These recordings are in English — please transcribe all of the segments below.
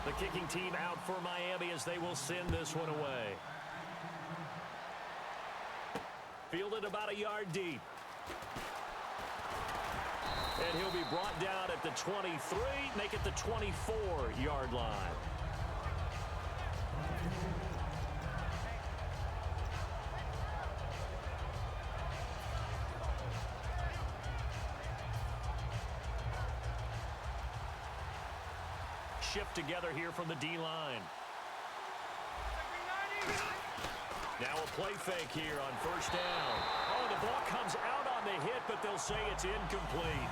The kicking team out for Miami as they will send this one away. Fielded about a yard deep. And he'll be brought down at the 23, make it the 24-yard line. Shift together here from the D-line. Now a play fake here on first down. Oh, the ball comes out on the hit, but they'll say it's incomplete.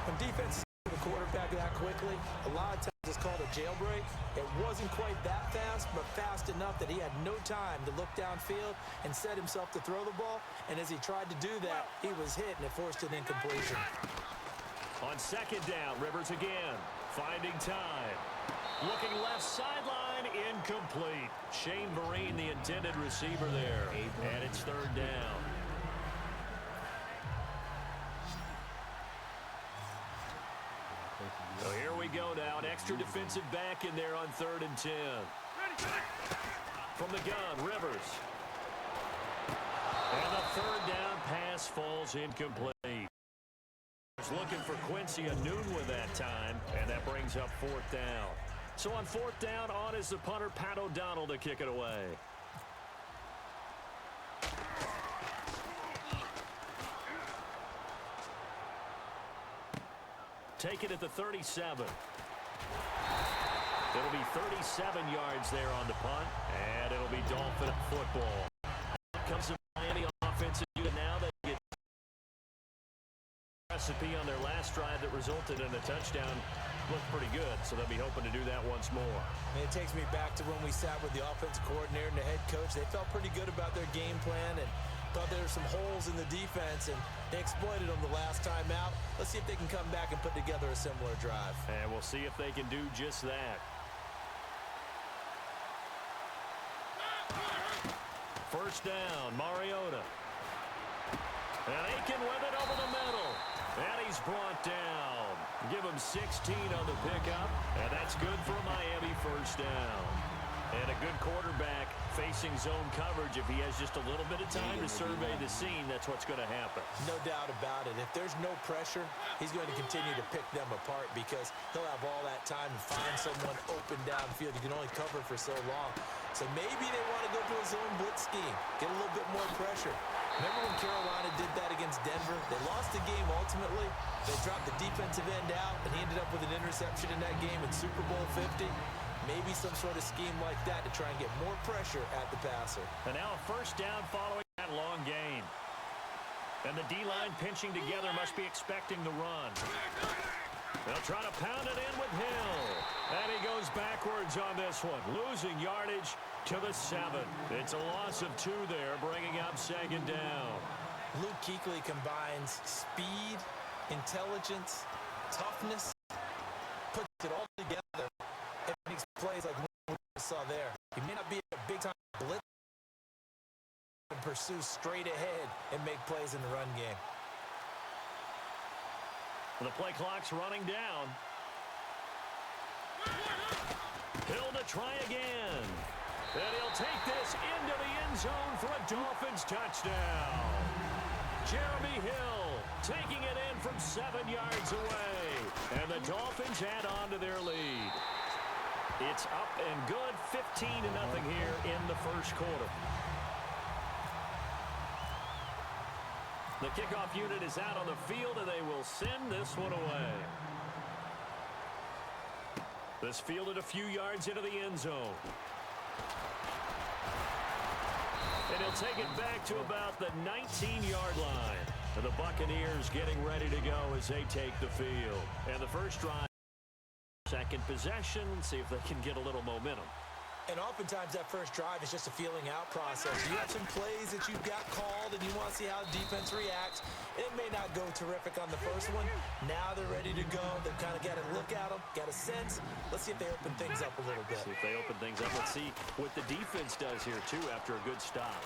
When defense the quarterback that quickly, a lot of times it's called a jailbreak. It wasn't quite that fast, but fast enough that he had no time to look downfield and set himself to throw the ball. And as he tried to do that, he was hit, and it forced an incompletion. On second down, Rivers again. Finding time. Looking left sideline, incomplete. Shane Vereen, the intended receiver there. And it's third down. So here we go now. An extra defensive back in there on 3rd and 10. From the gun, Rivers. And the third down pass falls incomplete. Looking for Quincy Enunwa that time, and that brings up 4th down. So on 4th down, on is the punter, Pat O'Donnell, to kick it away. Take it at the 37. It'll be 37 yards there on the punt, and it'll be Dolphin football. Comes the Miami offensive unit now. They get recipe on their last drive that resulted in a touchdown. Looked pretty good, so they'll be hoping to do that once more. And it takes me back to when we sat with the offensive coordinator and the head coach. They felt pretty good about their game plan and thought there were some holes in the defense, and they exploited them the last time out. Let's see if they can come back and put together a similar drive. And we'll see if they can do just that. First down, Mariota. And Aiken with it over the middle. And he's brought down. Give him 16 on the pickup, and that's good for Miami first down. And a good quarterback facing zone coverage. If he has just a little bit of time to survey the scene, that's what's going to happen. No doubt about it. If there's no pressure, he's going to continue to pick them apart because he'll have all that time to find someone open downfield. You can only cover for so long. So maybe they want to go to a zone blitz scheme, get a little bit more pressure. Remember when Carolina did that against Denver? They lost the game ultimately. They dropped the defensive end out, and he ended up with an interception in that game in Super Bowl 50. Maybe some sort of scheme like that to try and get more pressure at the passer. And now a first down following that long gain. And the D-line pinching together must be expecting the run. They'll try to pound it in with Hill. And he goes backwards on this one, losing yardage to the 7. It's a loss of 2 there, bringing up 2nd down. Luke Kuechly combines speed, intelligence, toughness, puts it all together, and makes plays like we saw there. He may not be a big-time blitz, but pursue straight ahead and make plays in the run game. The play clock's running down. Hill to try again. And he'll take this into the end zone for a Dolphins touchdown. Jeremy Hill taking it in from 7 yards away. And the Dolphins add on to their lead. It's up and good, 15-0 here in the first quarter. The kickoff unit is out on the field, and they will send this one away. This fielded a few yards into the end zone. And he'll take it back to about the 19-yard line. And the Buccaneers getting ready to go as they take the field. And the first drive, second possession, see if they can get a little momentum. And oftentimes that first drive is just a feeling out process. You have some plays that you've got called and you want to see how the defense reacts. It may not go terrific on the first one. Now they're ready to go. They've kind of got to look at them, got a sense. Let's see if they open things up a little bit. See if they open things up. Let's see what the defense does here, too, after a good stop.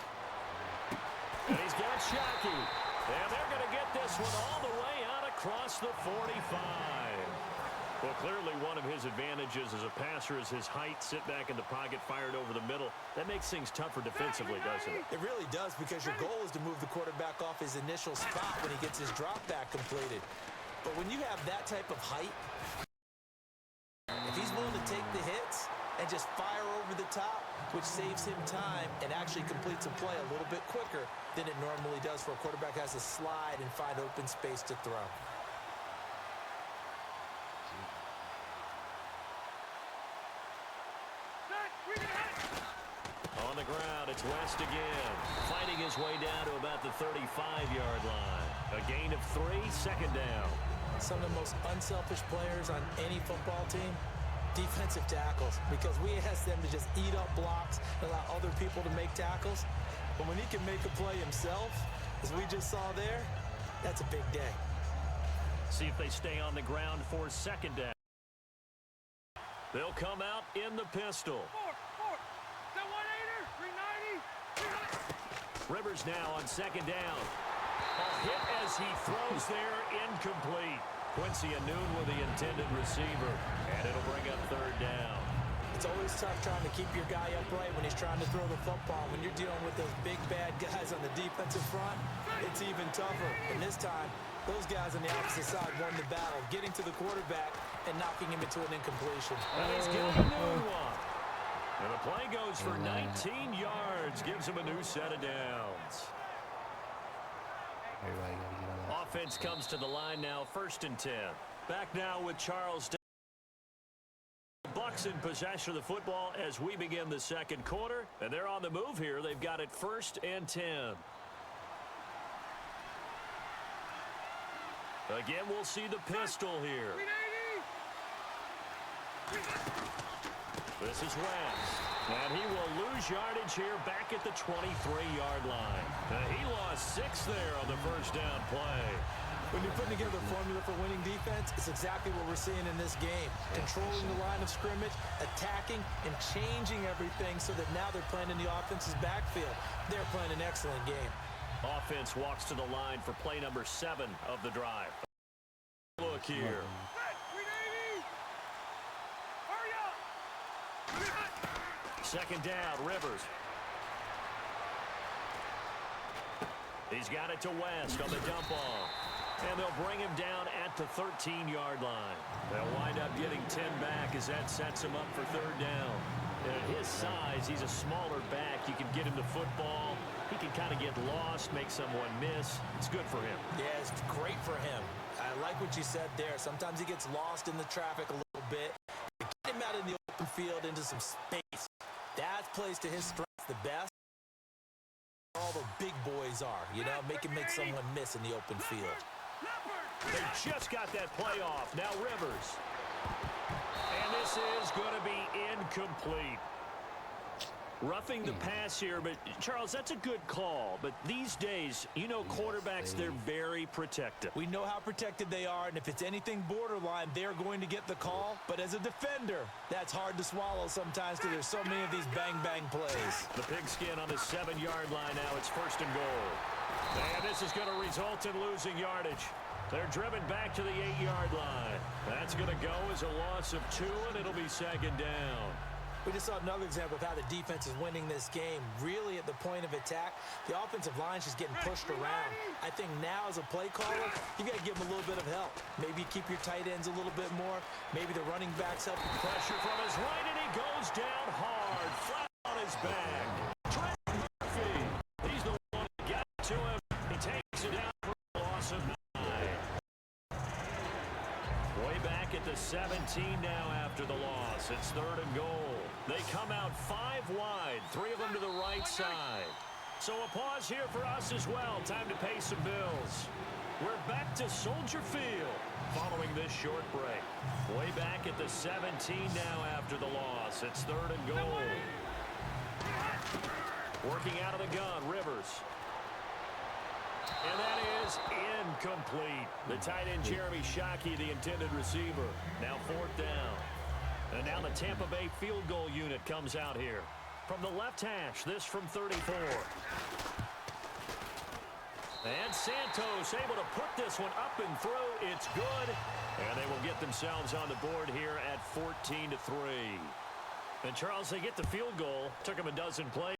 And he's got Shockey. And they're going to get this one all the way out across the 45. Well, clearly one of his advantages as a passer is his height. Sit back in the pocket, fired over the middle. That makes things tougher defensively, doesn't it? It really does, because your goal is to move the quarterback off his initial spot when he gets his drop back completed. But when you have that type of height, if he's willing to take the hits and just fire over the top, which saves him time and actually completes a play a little bit quicker than it normally does for a quarterback has to slide and find open space to throw. On the ground, it's West again, fighting his way down to about the 35-yard line. A gain of 3, second down. Some of the most unselfish players on any football team, defensive tackles, because we ask them to just eat up blocks and allow other people to make tackles. But when he can make a play himself, as we just saw there, that's a big day. See if they stay on the ground for second down. They'll come out in the pistol. Rivers now on second down. A hit as he throws there, incomplete. Quincy Anoon with the intended receiver, and it'll bring up third down. It's always tough trying to keep your guy upright when he's trying to throw the football. When you're dealing with those big, bad guys on the defensive front, it's even tougher. And this time, those guys on the opposite side won the battle, getting to the quarterback and knocking him into an incompletion. And he's got a new one. And the play goes for 19 yards, gives him a new set of downs. Offense comes to the line now, 1st and 10. Back now with Charles. Bucks in possession of the football as we begin the second quarter. And they're on the move here. They've got it 1st and 10. Again, we'll see the pistol here. This is West. And he will lose yardage here back at the 23-yard line. He lost 6 there on the first down play. When you're putting together a formula for winning defense, it's exactly what we're seeing in this game. Controlling the line of scrimmage, attacking, and changing everything so that now they're playing in the offense's backfield. They're playing an excellent game. Offense walks to the line for play number 7 of the drive. Look here. Second down, Rivers. He's got it to West on the dump off. And they'll bring him down at the 13-yard line. They'll wind up getting 10 back as that sets him up for third down. And at his size, he's a smaller back. You can get him the football. He can kind of get lost, make someone miss. It's good for him. Yeah, it's great for him. I like what you said there. Sometimes he gets lost in the traffic a little bit. Get him out in the open field into some space. That plays to his strengths the best. All the big boys are, you know, make someone miss in the open field. They just got that play off. Now Rivers. And this is going to be incomplete. Roughing the pass here, but Charles, that's a good call. But these days, you know, quarterbacks, they're very protective. We know how protected they are, and if it's anything borderline, they're going to get the call. But as a defender, that's hard to swallow sometimes because there's so many of these bang-bang plays. The pigskin on the 7-yard line now. It's 1st and goal. And this is going to result in losing yardage. They're driven back to the 8-yard line. That's going to go as a loss of 2, and it'll be second down. We just saw another example of how the defense is winning this game. Really at the point of attack, the offensive line is just getting pushed around. I think now as a play caller, you got to give them a little bit of help. Maybe keep your tight ends a little bit more. Maybe the running backs help. Pressure from his right, and he goes down hard, flat on his back. Trent Murphy, he's the one who got to him. He takes it down for a loss of 9. Way back at the 17 now after the loss. It's 3rd and goal. They come out 5 wide, 3 of them to the right side. So a pause here for us as well. Time to pay some bills. We're back to Soldier Field following this short break. Way back at the 17 now after the loss. It's 3rd and goal. Working out of the gun, Rivers. And that is incomplete. The tight end, Jeremy Shockey, the intended receiver. Now 4th down. And now the Tampa Bay field goal unit comes out here. From the left hash, this from 34. And Santos able to put this one up and through. It's good. And they will get themselves on the board here at 14-3. And, Charles, they get the field goal. Took them a dozen plays.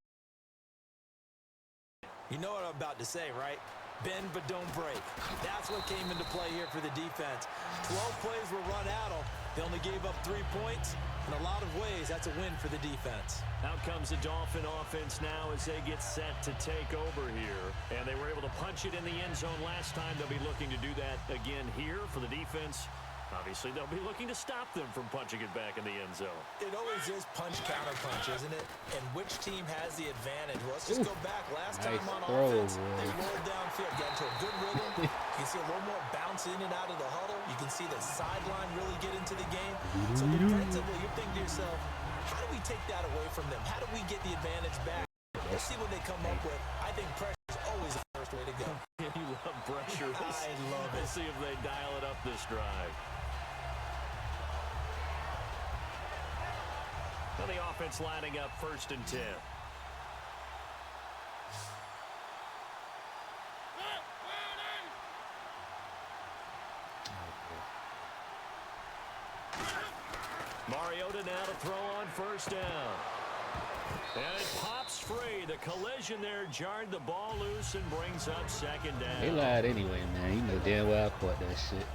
You know what I'm about to say, right? Bend but don't break. That's what came into play here for the defense. 12 plays were run at them. They only gave up 3 points. In a lot of ways, that's a win for the defense. Out comes the Dolphin offense now as they get set to take over here. And they were able to punch it in the end zone last time. They'll be looking to do that again here for the defense. Obviously, they'll be looking to stop them from punching it back in the end zone. It always is punch-counter-punch, isn't it? And which team has the advantage? Well, let's just go back. Last time on offense, they rolled downfield, got into a good rhythm. You can see a little more bounce in and out of the huddle. You can see the sideline really get into the game. So defensively, you're thinking to yourself, how do we take that away from them? How do we get the advantage back? Let's see what they come up with. I think pressure is always the first way to go. You love pressure. I love it. Let's see if they dial it up this drive. Well, the offense lining up 1st and 10. Mariota now to throw on 1st down. And it pops free. The collision there jarred the ball loose and brings up 2nd down. They lied anyway, man. You know damn well I caught that shit.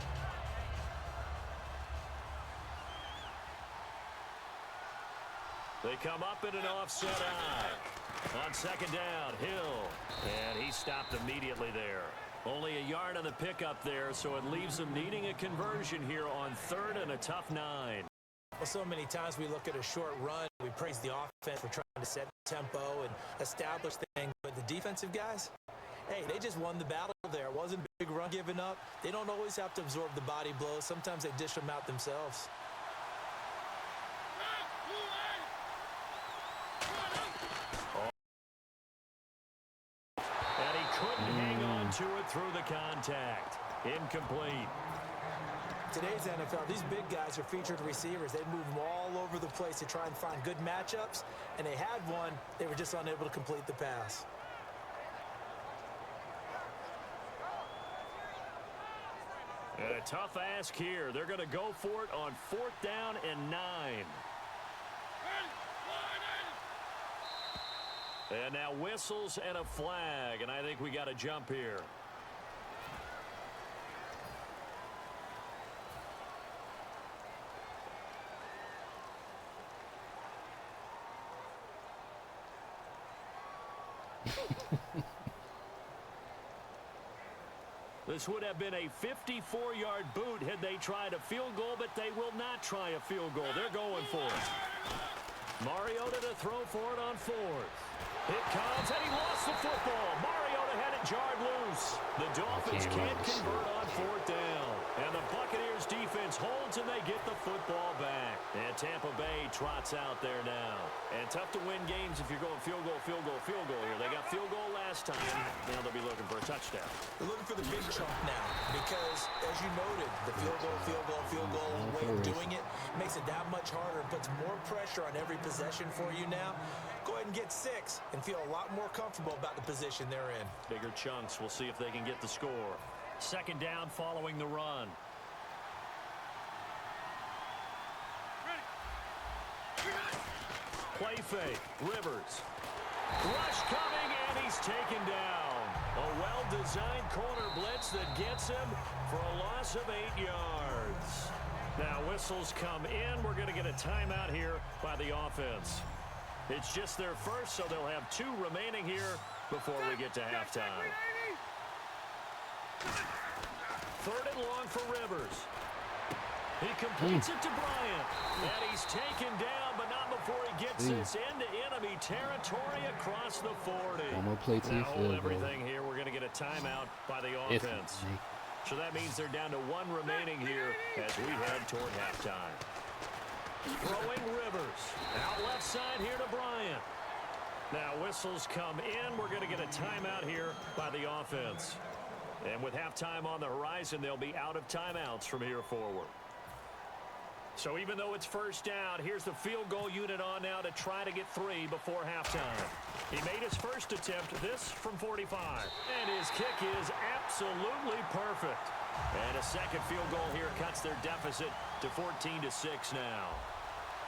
They come up in an offset eye. On 2nd down, Hill. And he stopped immediately there. Only a yard on the pickup there, so it leaves them needing a conversion here on 3rd and a tough 9. Well, so many times we look at a short run, we praise the offense for trying to set the tempo and establish things, but the defensive guys, hey, they just won the battle there. It wasn't a big run given up. They don't always have to absorb the body blows. Sometimes they dish them out themselves. And he couldn't hang on to it through the contact. Incomplete. Today's NFL, these big guys are featured receivers. They move them all over the place to try and find good matchups, and they had one. They were just unable to complete the pass. And a tough ask here. They're going to go for it on 4th down and 9. And now whistles and a flag, and I think we got a jump here. This would have been a 54-yard boot had they tried a field goal, but they will not try a field goal. They're going for it. Mariota to throw for it on 4th. It comes, and he lost the football. Mariota had it jarred loose. The Dolphins can't convert on 4th down. And the Buccaneers defense holds, and they get the football back. And Tampa Bay trots out there now. And tough to win games if you're going field goal, field goal, field goal here. They got field goal last time. Now they'll be looking for a touchdown. They're looking for the big chunk now because, as you noted, the field goal way of doing it makes it that much harder and puts more pressure on every possession for you now. Go ahead and get 6 and feel a lot more comfortable about the position they're in. Bigger chunks. We'll see if they can get the score. 2nd down following the run. Play fake. Rivers. Rush coming, and he's taken down. A well-designed corner blitz that gets him for a loss of 8 yards. Now whistles come in. We're going to get a timeout here by the offense. It's just their first, so they'll have 2 remaining here before we get to halftime. 3rd and long for Rivers. He completes it to Bryant. And he's taken down, but not before he gets this into enemy territory across the 40. One more play to now hold field goal. everything here. We're going to get a timeout by the offense. So that means they're down to 1 remaining here as we head toward halftime. Throwing Rivers. Out left side here to Bryant. Now whistles come in. We're going to get a timeout here by the offense. And with halftime on the horizon, they'll be out of timeouts from here forward. So even though it's first down, here's the field goal unit on now to try to get 3 before halftime. He made his first attempt, this from 45. And his kick is absolutely perfect. And a second field goal here cuts their deficit to 14-6 now.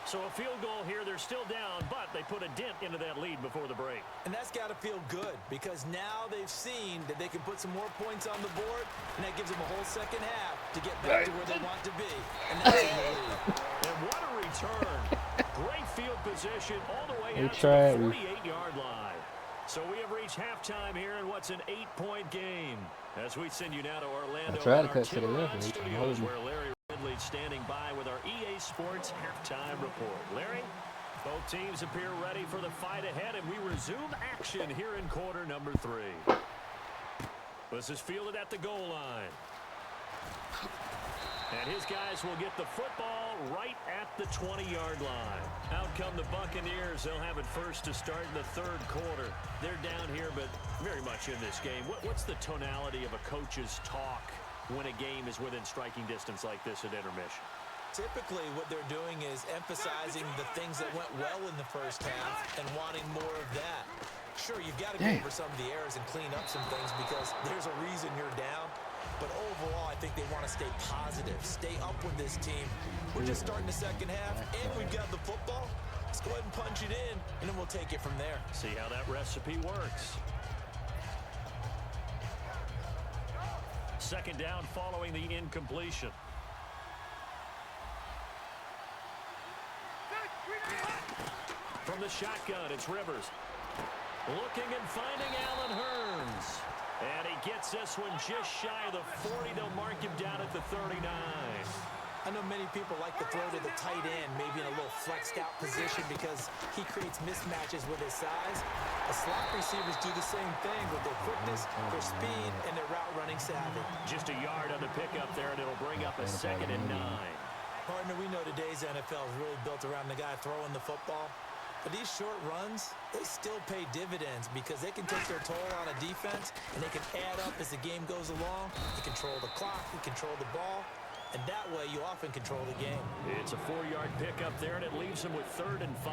So a field goal here, they're still down, but they put a dent into that lead before the break. And that's got to feel good because now they've seen that they can put some more points on the board, and that gives them a whole second half to get back to where they want to be. And that's in the lead. And what a return. Great field position all the way out to the 48-yard line. So we have reached halftime here in what's an 8-point game. As we send you now to Orlando. I tried to cut to the left. Studios where Larry Ridley's standing by with our EA Sports halftime report. Larry, both teams appear ready for the fight ahead, and we resume action here in quarter number 3. This is fielded at the goal line. And his guys will get the football right at the 20-yard line. Out come the Buccaneers. They'll have it first to start in the third quarter. They're down here, but very much in this game. What's the tonality of a coach's talk when a game is within striking distance like this at intermission? Typically, what they're doing is emphasizing the things that went well in the first half and wanting more of that. Sure, you've got to go over some of the errors and clean up some things because there's a reason you're down. But overall, I think they want to stay positive, stay up with this team. We're just starting the second half, and we've got the football. Let's go ahead and punch it in, and then we'll take it from there. See how that recipe works. Second down following the incompletion. From the shotgun, it's Rivers. Looking and finding Allen Hurns. And he gets this one just shy of the 40. They'll mark him down at the 39. I know many people like to throw to the tight end, maybe in a little flexed out position because he creates mismatches with his size. The slot receivers do the same thing with their quickness, their speed, and their route running savvy. Just a yard on the pickup there, and it'll bring up a 2nd and 9. Partner, we know today's NFL is really built around the guy throwing the football. But these short runs, they still pay dividends because they can take their toll on a defense, and they can add up as the game goes along. They control the clock, they control the ball, and that way you often control the game. It's a 4-yard pickup there, and it leaves them with 3rd and 5.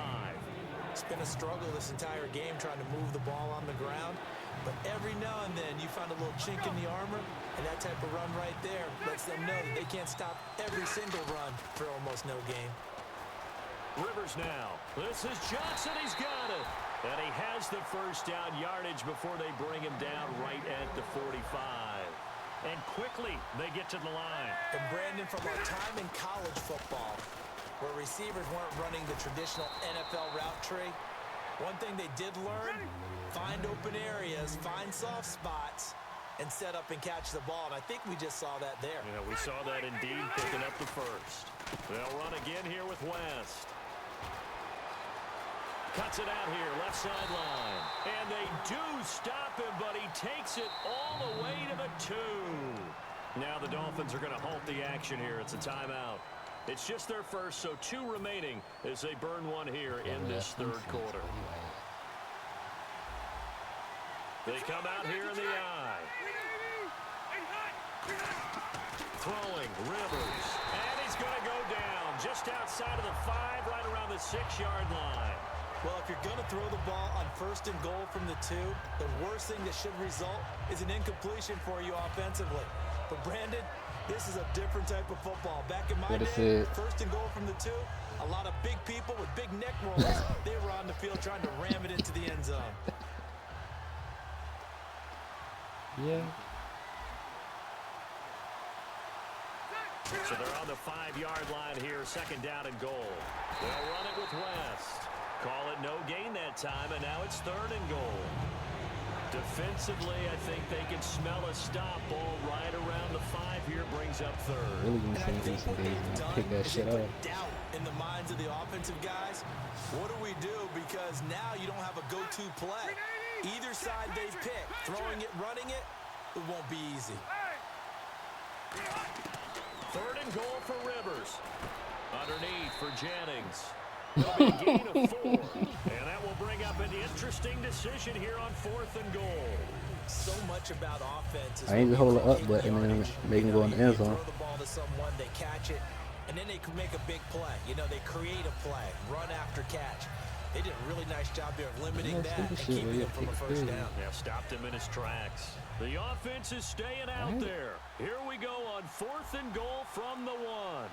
It's been a struggle this entire game trying to move the ball on the ground. But every now and then you find a little chink in the armor, and that type of run right there lets them know that they can't stop every single run for almost no gain. Rivers now. This is Johnson. He's got it. And he has the first down yardage before they bring him down right at the 45. And quickly, they get to the line. And Brandon, from our time in college football, where receivers weren't running the traditional NFL route tree, one thing they did learn, find open areas, find soft spots, and set up and catch the ball. And I think we just saw that there. Yeah, we saw that indeed, picking up the first. They'll run again here with West. Cuts it out here, left sideline. And they do stop him, but he takes it all the way to the 2. Now the Dolphins are going to halt the action here. It's a timeout. It's just their first, so 2 remaining as they burn one here in this third quarter. They come out here in the eye. Throwing, Rivers. And he's going to go down just outside of the 5, right around the 6-yard line. Well, if you're going to throw the ball on 1st and goal from the 2, the worst thing that should result is an incompletion for you offensively. But, Brandon, this is a different type of football. Back in my day, 1st and goal from the 2, a lot of big people with big neck rollers, they were on the field trying to ram it into the end zone. Yeah. So they're on the 5-yard line here, 2nd down and goal. They'll run it with West. Call it no gain that time, and now it's 3rd and goal. Defensively, I think they can smell a stop. Ball right around the 5 here, brings up 3rd. Really gonna say this and pick that shit up. Doubt in the minds of the offensive guys. What do we do? Because now you don't have a go-to play. Either side they pick, throwing it, running it, it won't be easy. 3rd and goal for Rivers. Underneath for Jennings. It'll be a gain of 4. And that will bring up an interesting decision here on 4th and goal. So much about offense. I ain't gonna hold it up, but and then make him go in the end zone. Throw the ball to someone, they catch it. and then they can make a big play. You know, they create a play, run after catch. They did a really nice job there of limiting that and keeping him from a first down. Yeah, stopped him in his tracks. The offense is staying out there. Here we go on 4th and goal from the 1.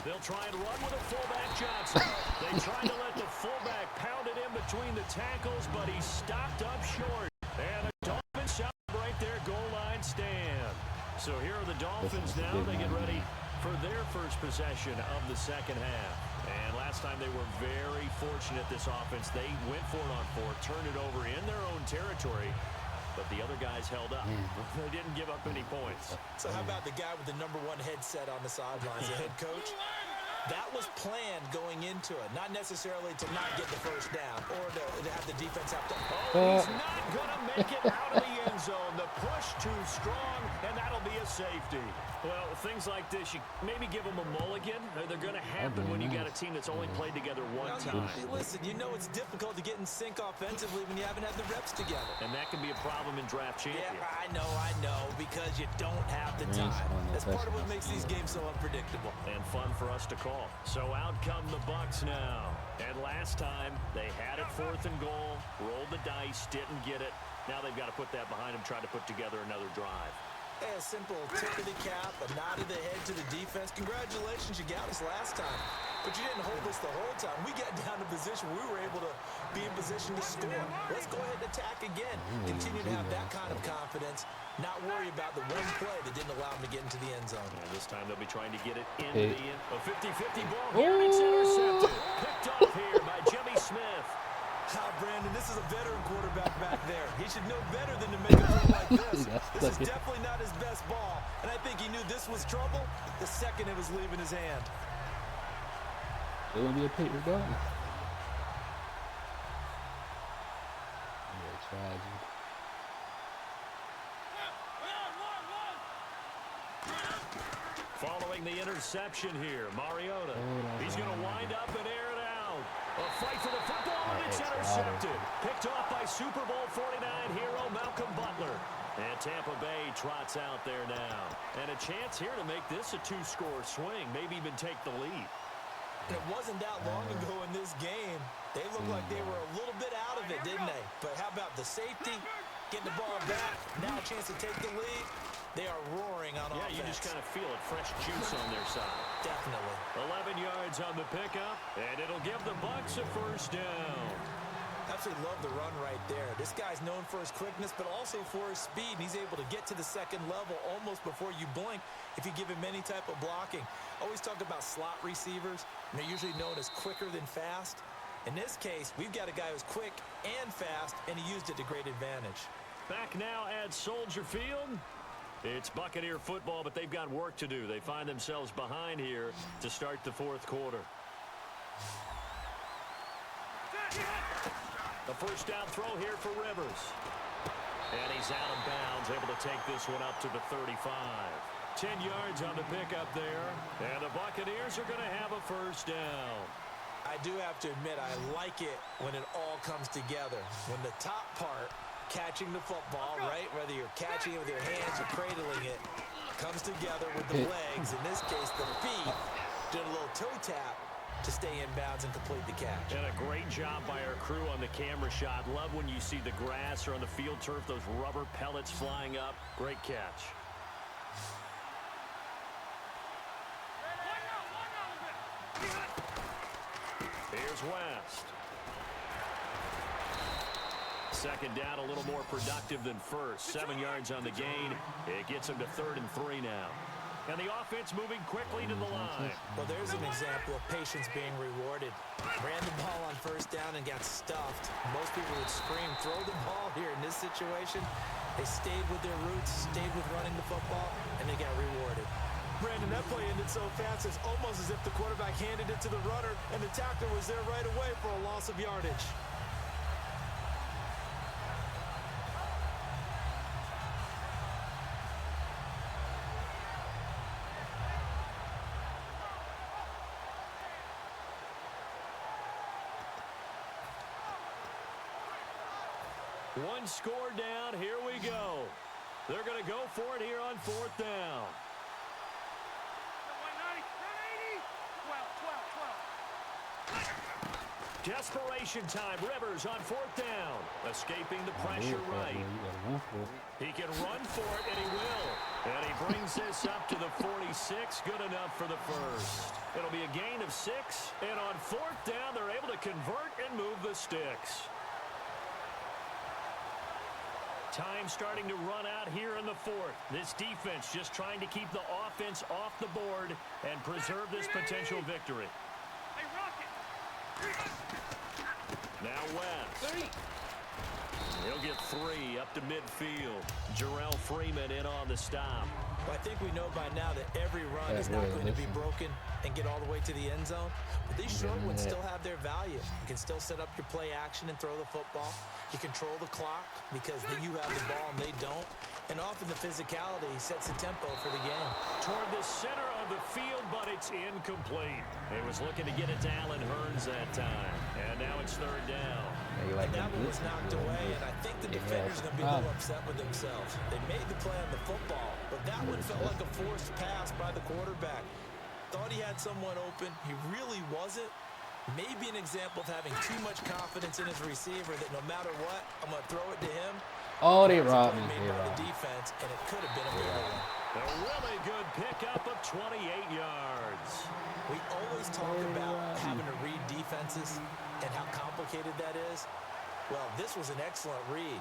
They'll try and run with a fullback Johnson. They tried to let the fullback pound it in between the tackles, but he stopped up short. And the Dolphins celebrate their goal line stand. So here are the Dolphins now. They get ready for their first possession of the second half. And last time they were very fortunate, this offense. They went for it on 4, turned it over in their own territory, but the other guys held up. They didn't give up any points. So how about the guy with the number 1 headset on the sidelines, the head coach? That was planned going into it, not necessarily to not get the first down or to have the defense have to. Oh, he's not going to make it out of the end zone. The push too strong, and that'll be a safety. Well, things like this, you maybe give them a mulligan. They're going to happen when you got a team that's only played together one time. Listen, you know it's difficult to get in sync offensively when you haven't had the reps together. And that can be a problem in draft champions. Yeah, I know, because you don't have the time. That's part of what makes these games so unpredictable. And fun for us to call. So out come the Bucs now. And last time, they had it 4th and goal, rolled the dice, didn't get it. Now they've got to put that behind them, try to put together another drive. Hey, a simple tip of the cap, a nod of the head to the defense. Congratulations, you got us last time. But you didn't hold us the whole time. We got down to position where we were able to be in position to score. Let's go ahead and attack again. Continue to have that kind of confidence. Not worry about the one play that didn't allow them to get into the end zone. And this time they'll be trying to get it into the end. A 50-50 ball here. It's intercepted. Picked off here by Jimmy Smith. Brandon, this is a veteran quarterback back there. He should know better than to make a throw like this. This is definitely not his best ball. And I think he knew this was trouble the second it was leaving his hand. It would be a paper ball. Yeah, tragic. Following the interception here, Mariota. He's going to wind up and air it out. A fight for the football, and it's intercepted. Picked off by Super Bowl 49 hero Malcolm Butler. And Tampa Bay trots out there now. And a chance here to make this a 2-score swing, maybe even take the lead. And it wasn't that long ago in this game. They looked like they were a little bit out of it, didn't they? But how about the safety? Getting the ball back. Now a chance to take the lead. They are roaring on offense. Yeah, you just kind of feel it. Fresh juice on their side. Definitely. 11 yards on the pickup, and it'll give the Bucs a first down. Absolutely love the run right there. This guy's known for his quickness, but also for his speed. He's able to get to the second level almost before you blink if you give him any type of blocking. Always talk about slot receivers, and they're usually known as quicker than fast. In this case, we've got a guy who's quick and fast, and he used it to great advantage. Back now at Soldier Field. It's Buccaneer football, but they've got work to do. They find themselves behind here to start the 4th quarter. The first down throw here for Rivers. And he's out of bounds, able to take this one up to the 35. 10 yards on the pickup there. And the Buccaneers are going to have a first down. I do have to admit, I like it when it all comes together. When the top part, catching the football, right, whether you're catching it with your hands or cradling it, comes together with the legs, in this case the feet, doing a little toe tap to stay in bounds and complete the catch. And a great job by our crew on the camera shot. Love when you see the grass or on the field turf, those rubber pellets flying up. Great catch. Here's West. Second down, a little more productive than first. 7 yards on the gain. It gets him to 3rd and 3 now. And the offense moving quickly to the line. Well, there's an example of patience being rewarded. Ran the ball on first down and got stuffed. Most people would scream, throw the ball here. In this situation, they stayed with their roots, stayed with running the football, and they got rewarded. Brandon, that play ended so fast, it's almost as if the quarterback handed it to the runner, and the tackler was there right away for a loss of yardage. One score down. Here we go. They're going to go for it here on 4th down. Desperation time. Rivers on 4th down. Escaping the pressure right. He can run for it, and he will. And he brings this up to the 46. Good enough for the first. It'll be a gain of 6. And on 4th down, they're able to convert and move the sticks. Time starting to run out here in the 4th. This defense just trying to keep the offense off the board and preserve this potential victory. Now West. He'll get 3 up to midfield. Jarrell Freeman in on the stop. Well, I think we know by now that every run is not going to be broken and get all the way to the end zone. But these short ones still have their value. You can still set up your play action and throw the football. You control the clock because you have the ball and they don't. And often the physicality sets the tempo for the game. Toward the center of the field, but it's incomplete. He was looking to get it to Allen Hurns that time. And now it's 3rd down. And that one was knocked away, and I think the defender's going to be a little upset with themselves. They made the play on the football, but that one felt like a forced pass by the quarterback. Thought he had someone open. He really wasn't. Maybe an example of having too much confidence in his receiver that no matter what, I'm going to throw it to him. Oh, they robbed me. Made by the defense, and it could have been a bigger one. A really good pickup of 28 yards. We always talk about having to read defenses and how complicated that is. Well, this was an excellent read.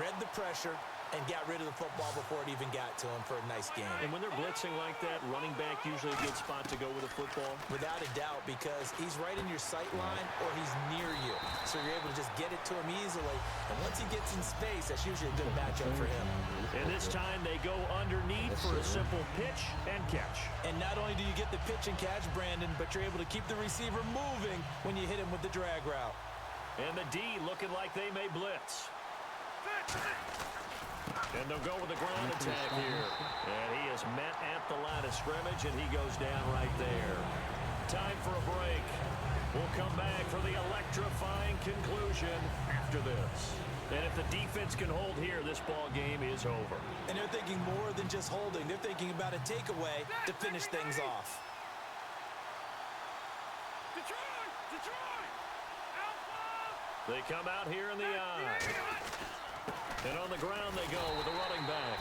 Read the pressure and got rid of the football before it even got to him for a nice game. And when they're blitzing like that, running back usually a good spot to go with the football? Without a doubt, because he's right in your sight line or he's near you. So you're able to just get it to him easily. And once he gets in space, that's usually a good matchup for him. And this time they go underneath for a simple pitch and catch. And not only do you get the pitch and catch, Brandon, but you're able to keep the receiver moving when you hit him with the drag route. And the D looking like they may blitz. And they'll go with the ground attack here. And he is met at the line of scrimmage, and he goes down right there. Time for a break. We'll come back for the electrifying conclusion after this. And if the defense can hold here, this ball game is over. And they're thinking more than just holding. They're thinking about a takeaway to finish things off. They come out here in the eye. And on the ground they go with the running back.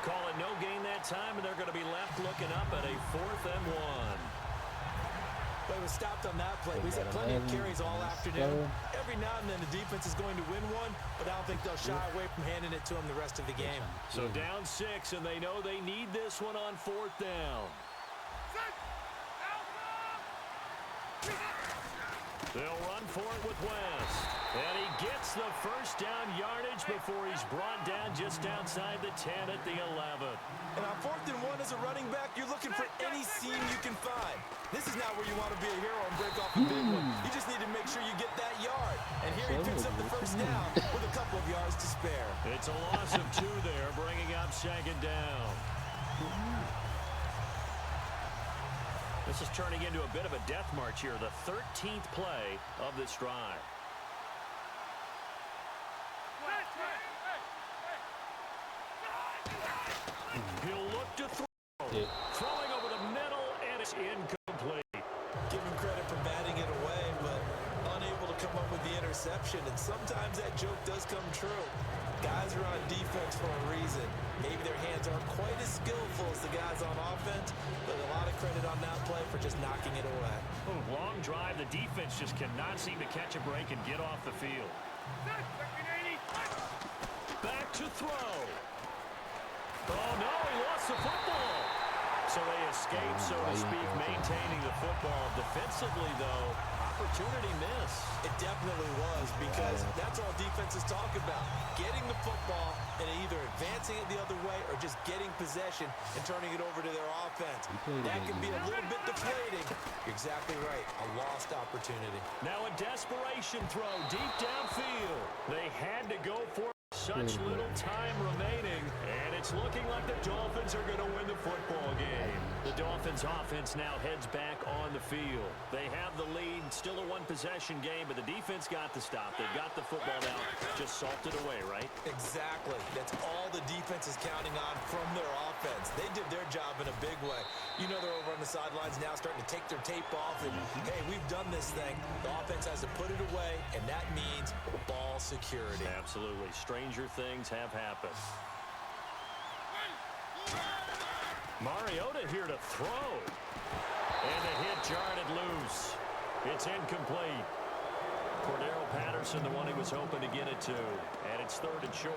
Call it no gain that time, and they're going to be left looking up at a 4th and 1. But it was stopped on that play. We've had plenty of carries all afternoon. Every now and then the defense is going to win one, but I don't think they'll shy away from handing it to them the rest of the game. So down 6, and they know they need this one on 4th down. They'll run for it with West. And he gets the first down yardage before he's brought down just outside the 10 at the 11. And on 4th and 1 as a running back, you're looking for any seam you can find. This is not where you want to be a hero and break off a big one. You just need to make sure you get that yard. And here he picks up the first down with a couple of yards to spare. It's a loss of 2 there, bringing up 2nd down. This is turning into a bit of a death march here, the 13th play of this drive. He'll look to throw. Throwing over the middle, and it's incomplete. Give him credit for batting it away, but unable to come up with the interception. And sometimes that joke does come true. Guys are on defense for a reason. Maybe their hands aren't quite as skillful as the guys on offense, but a lot of credit on that play for just knocking it away. Long drive. The defense just cannot seem to catch a break and get off the field. Back to throw. Oh, no, he lost the football. So they escape, so to speak, maintaining the football. Defensively, though, opportunity miss. It definitely was, because that's all defenses talk about. Getting the football and either advancing it the other way or just getting possession and turning it over to their offense. That can be a little bit deflating. You're exactly right. A lost opportunity. Now a desperation throw deep downfield. They had to go for such little time remaining, and it's looking like the Dolphins are going to win the football game. The Dolphins offense now heads back on the field. They have the lead, still a one-possession game, but the defense got the stop. They've got the football now, just salted away, right? Exactly. That's all the defense is counting on from their offense. They did their job in a big way. You know they're over on the sidelines now starting to take their tape off, and, hey, we've done this thing. The offense has to put it away, and that means ball security. Absolutely. Stranger things have happened. Mariota here to throw. And the hit jarred it loose. It's incomplete. Cordero Patterson, the one he was hoping to get it to. And it's 3rd and short.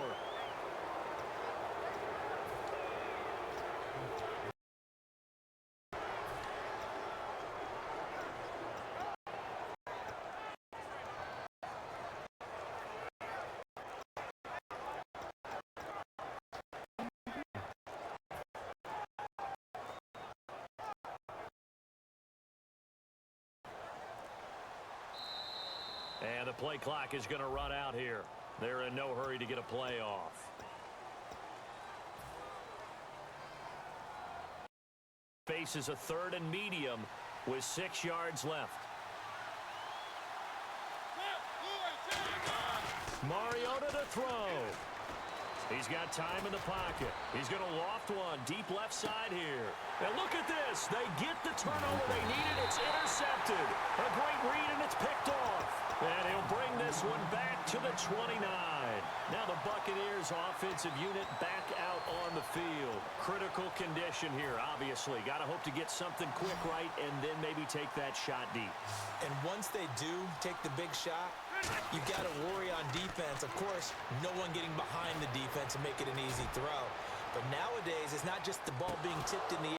And the play clock is going to run out here. They're in no hurry to get a play off. Faces a 3rd and medium with 6 yards left. Mariota to throw. He's got time in the pocket. He's going to loft one deep left side here. And look at this. They get the turnover they needed. It's intercepted. A great read, and it's picked off. And he'll bring this one back to the 29. Now the Buccaneers offensive unit back out on the field. Critical condition here, obviously. Got to hope to get something quick right and then maybe take that shot deep. And once they do take the big shot, you got to worry on defense. Of course, no one getting behind the defense and make it an easy throw. But nowadays, it's not just the ball being tipped in the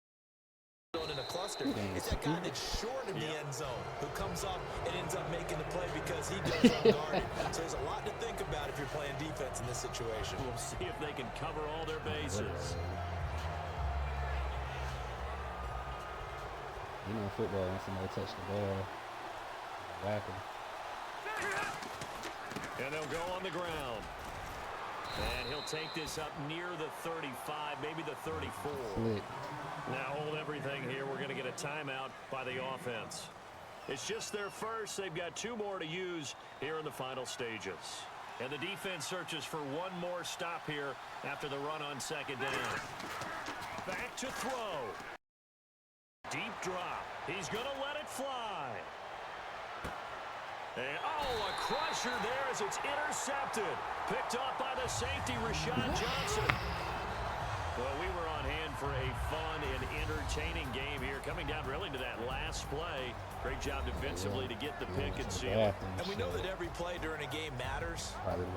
in a cluster. It's that guy that's short of the end zone who comes up and ends up making the play because he goes unguarded. So there's a lot to think about if you're playing defense in this situation. We'll see if they can cover all their bases. You know, football, when somebody touch the ball, whack him. And they'll go on the ground. And he'll take this up near the 35, maybe the 34. Slick. Now hold everything here. We're going to get a timeout by the offense. It's just their first. They've got 2 more to use here in the final stages. And the defense searches for one more stop here after the run on 2nd down. Back to throw. Deep drop. He's going to let it fly. And, oh, a crusher there as it's intercepted. Picked up by the safety, Rashad Johnson. Well, we were on hand for a fun and entertaining game here, coming down really to that last play. Great job defensively to get the pick and seal. And we know that every play during a game matters.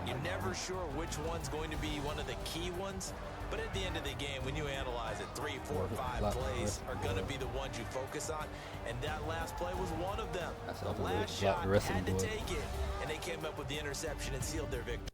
You're never sure which one's going to be one of the key ones. But at the end of the game, when you analyze it, 3, 4, 5 plays are going to be the ones you focus on. And that last play was one of them. The last shot had to take it. And they came up with the interception and sealed their victory.